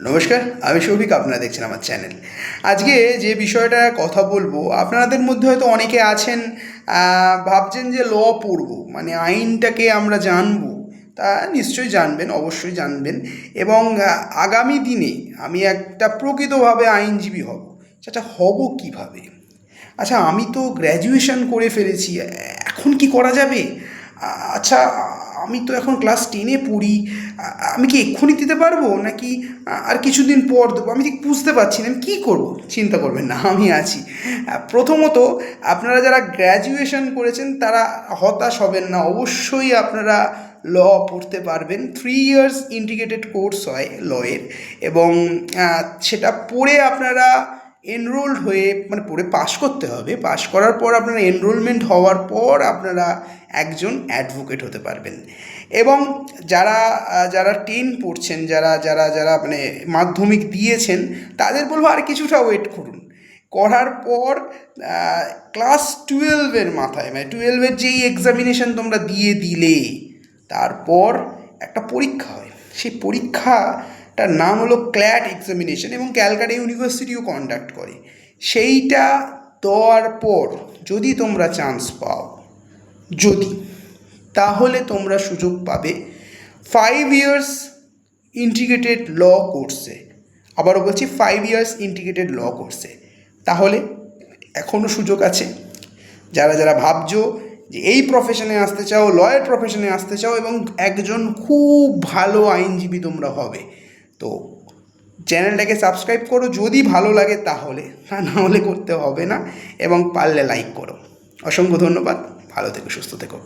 নমস্কার, আমি সৌভিক। আপনারা দেখছেন আমার চ্যানেল। আজকে যে বিষয়টা কথা বলবো, আপনাদের মধ্যে হয়তো অনেকে আছেন ভাবছেন যে ল পড়বো, মানে আইনটাকে আমরা জানবো। তা নিশ্চয়ই জানবেন, অবশ্যই জানবেন। এবং আগামী দিনে আমি একটা প্রকৃতভাবে আইনজীবী হব। সেটা হব কিভাবে? আচ্ছা, আমি তো গ্র্যাজুয়েশন করে ফেলেছি, এখন কি করা যাবে? আচ্ছা, আমি তো এখন ক্লাস 10-এ পড়ি, আমি কি এক্ষুনি দিতে পারবো নাকি আর কিছুদিন পর দেবো? আমি ঠিক বুঝতে পারছি না আমি কী করবো। চিন্তা করবেন না, আমি আছি। প্রথমত, আপনারা যারা গ্র্যাজুয়েশন করেছেন তারা হতাশ হবেন না। অবশ্যই আপনারা ল পড়তে পারবেন। 3 ইয়ার্স ইন্টিগ্রেটেড কোর্স হয় লয়ের, এবং সেটা পড়ে আপনারা এনরোলড হয়ে, মানে পড়ে পাশ করতে হবে। পাশ করার পর আপনারা এনরোলমেন্ট হওয়ার পর আপনারা একজন অ্যাডভোকেট হতে পারবেন। এবং যারা যারা 10 পড়ছেন, যারা যারা যারা মানে মাধ্যমিক দিয়েছেন, তাদের বলবো আর কিছুটা ওয়েট করুন। করার পর ক্লাস 12-এর মাথায়, মানে 12-এর যেই এক্সামিনেশন তোমরা দিলে, তারপর একটা পরীক্ষা হয়। সেই পরীক্ষাটার নাম হলো ক্ল্যাট এক্সামিনেশন, এবং ক্যালকাটা ইউনিভার্সিটিও কন্ডাক্ট করে। সেইটা দেওয়ার পর যদি তোমরা চান্স পাও, যদি, তাহলে তোমরা সুযোগ পাবে 5 ইয়ার্স ইন্টিগ্রেটেড ল কোর্সে। আবারও বলছি, 5 ইয়ার্স ইন্টিগ্রেটেড ল কোর্সে। তাহলে এখনও সুযোগ আছে। যারা যারা ভাবছো যে এই প্রফেশনে আসতে চাও, লয়ের প্রফেশনে আসতে চাও, এবং একজন খুব ভালো আইনজীবী তোমরা হবে, তো চ্যানেলটাকে সাবস্ক্রাইব করো যদি ভালো লাগে তাহলে, না হলে করতে হবে না। এবং পারলে লাইক করো। অসংখ্য ধন্যবাদ। ভালো থেকো, সুস্থ থেকো।